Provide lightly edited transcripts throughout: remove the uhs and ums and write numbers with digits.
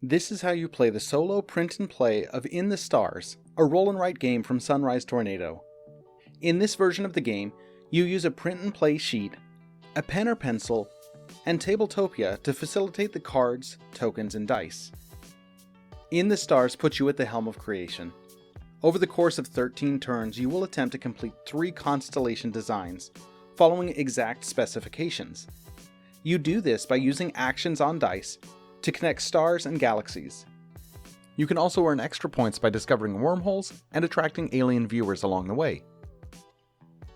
This is how you play the solo print and play of In the Stars, a roll and write game from Sunrise Tornado. In this version of the game, you use a print and play sheet, a pen or pencil, and Tabletopia to facilitate the cards, tokens, and dice. In the Stars puts you at the helm of creation. Over the course of 13 turns, you will attempt to complete 3 constellation designs, following exact specifications. You do this by using actions on dice to connect stars and galaxies. You can also earn extra points by discovering wormholes and attracting alien viewers along the way.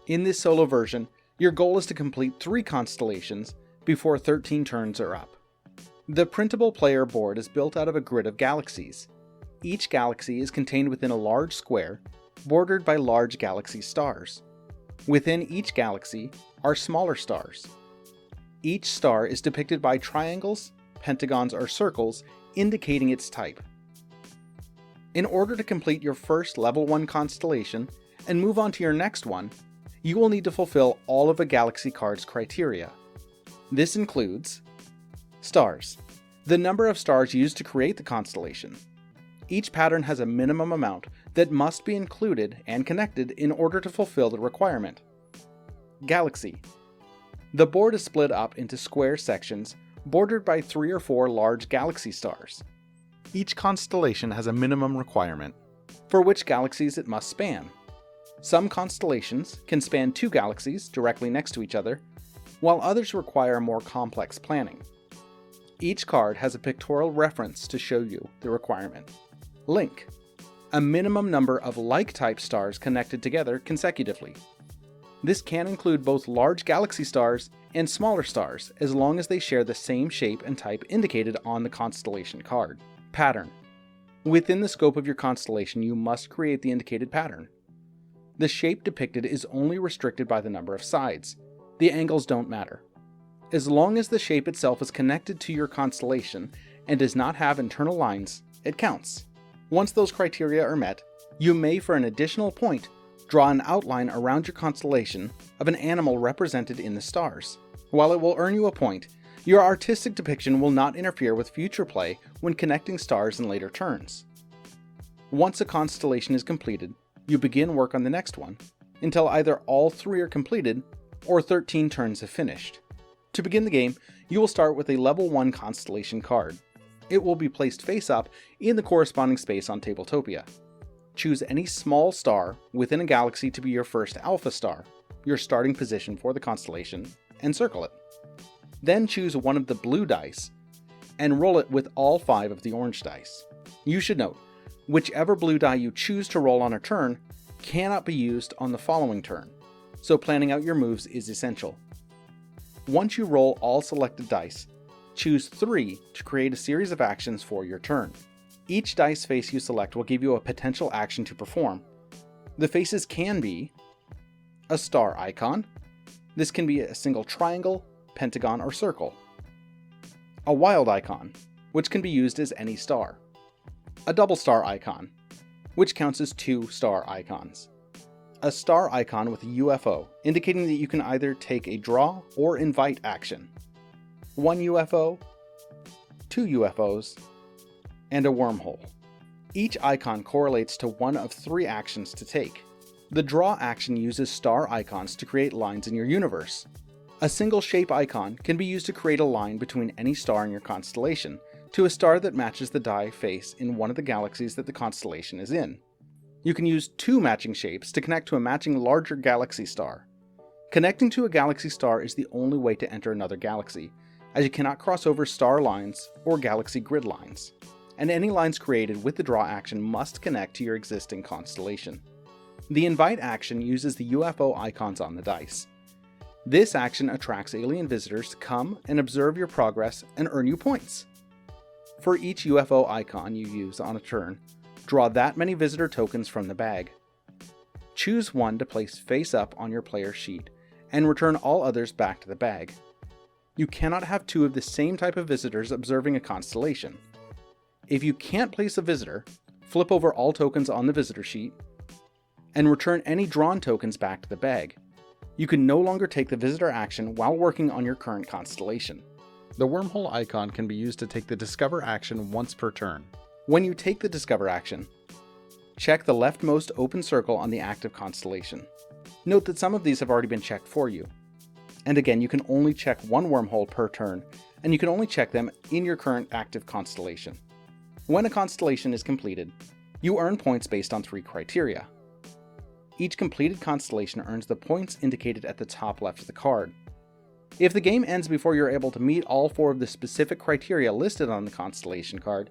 In this solo version, your goal is to complete 3 constellations before 13 turns are up. The printable player board is built out of a grid of galaxies. Each galaxy is contained within a large square, bordered by large galaxy stars. Within each galaxy are smaller stars. Each star is depicted by triangles, pentagons, or circles, indicating its type. In order to complete your first level 1 constellation and move on to your next one, you will need to fulfill all of a galaxy card's criteria. This includes stars, the number of stars used to create the constellation. Each pattern has a minimum amount that must be included and connected in order to fulfill the requirement. Galaxy. The board is split up into square sections bordered by 3 or 4 large galaxy stars. Each constellation has a minimum requirement for which galaxies it must span. Some constellations can span 2 galaxies directly next to each other, while others require more complex planning. Each card has a pictorial reference to show you the requirement. Link. A minimum number of like-type stars connected together consecutively. This can include both large galaxy stars and smaller stars, as long as they share the same shape and type indicated on the constellation card. Pattern. Within the scope of your constellation, you must create the indicated pattern. The shape depicted is only restricted by the number of sides. The angles don't matter. As long as the shape itself is connected to your constellation and does not have internal lines, it counts. Once those criteria are met, you may, for an additional point, draw an outline around your constellation of an animal represented in the stars. While it will earn you a point, your artistic depiction will not interfere with future play when connecting stars in later turns. Once a constellation is completed, you begin work on the next one, until either all 3 are completed or 13 turns have finished. To begin the game, you will start with a level 1 constellation card. It will be placed face up in the corresponding space on Tabletopia. Choose any small star within a galaxy to be your first alpha star, your starting position for the constellation, and circle it. Then choose one of the blue dice and roll it with all 5 of the orange dice. You should note, whichever blue die you choose to roll on a turn cannot be used on the following turn, so planning out your moves is essential. Once you roll all selected dice, choose 3 to create a series of actions for your turn. Each dice face you select will give you a potential action to perform. The faces can be a star icon. This can be a single triangle, pentagon, or circle. A wild icon, which can be used as any star. A double star icon, which counts as 2 star icons. A star icon with a UFO, indicating that you can either take a draw or invite action. 1 UFO, 2 UFOs, and a wormhole. Each icon correlates to one of 3 actions to take. The draw action uses star icons to create lines in your universe. A single shape icon can be used to create a line between any star in your constellation to a star that matches the die face in one of the galaxies that the constellation is in. You can use 2 matching shapes to connect to a matching larger galaxy star. Connecting to a galaxy star is the only way to enter another galaxy, as you cannot cross over star lines or galaxy grid lines, and any lines created with the draw action must connect to your existing constellation. The invite action uses the UFO icons on the dice. This action attracts alien visitors to come and observe your progress and earn you points. For each UFO icon you use on a turn, draw that many visitor tokens from the bag. Choose one to place face up on your player's sheet, and return all others back to the bag. You cannot have 2 of the same type of visitors observing a constellation. If you can't place a visitor, flip over all tokens on the visitor sheet, and return any drawn tokens back to the bag. You can no longer take the visitor action while working on your current constellation. The wormhole icon can be used to take the Discover action once per turn. When you take the Discover action, check the leftmost open circle on the active constellation. Note that some of these have already been checked for you. And again, you can only check one wormhole per turn, and you can only check them in your current active constellation. When a constellation is completed, you earn points based on 3 criteria. Each completed constellation earns the points indicated at the top left of the card. If the game ends before you're able to meet all 4 of the specific criteria listed on the constellation card,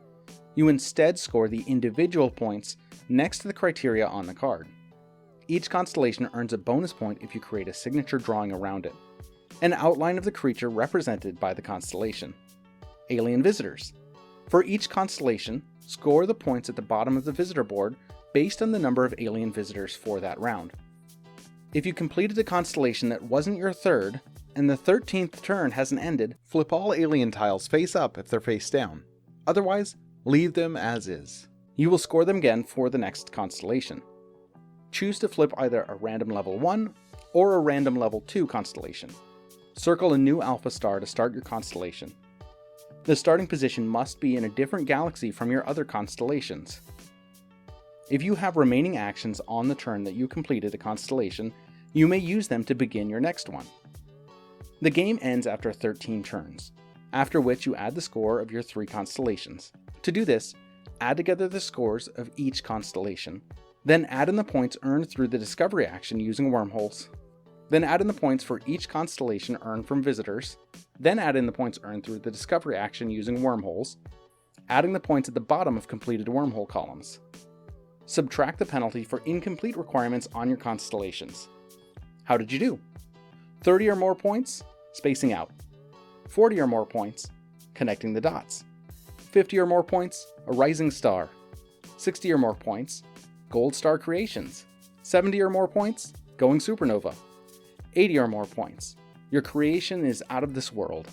you instead score the individual points next to the criteria on the card. Each constellation earns a bonus point if you create a signature drawing around it, an outline of the creature represented by the constellation. Alien visitors. For each constellation, score the points at the bottom of the visitor board based on the number of alien visitors for that round. If you completed a constellation that wasn't your third, and the 13th turn hasn't ended, flip all alien tiles face up if they're face down. Otherwise, leave them as is. You will score them again for the next constellation. Choose to flip either a random level 1 or a random level 2 constellation. Circle a new alpha star to start your constellation. The starting position must be in a different galaxy from your other constellations. If you have remaining actions on the turn that you completed a constellation, you may use them to begin your next one. The game ends after 13 turns, after which you add the score of your 3 constellations. To do this, add together the scores of each constellation, then add in the points earned through the discovery action using wormholes. Then add in the points for each constellation earned from visitors, then add in the points earned through the discovery action using wormholes, adding the points at the bottom of completed wormhole columns. Subtract the penalty for incomplete requirements on your constellations. How did you do? 30 or more points? Spacing out. 40 or more points? Connecting the dots. 50 or more points? A rising star. 60 or more points? Gold star creations. 70 or more points? Going supernova. 80 or more points? Your creation is out of this world.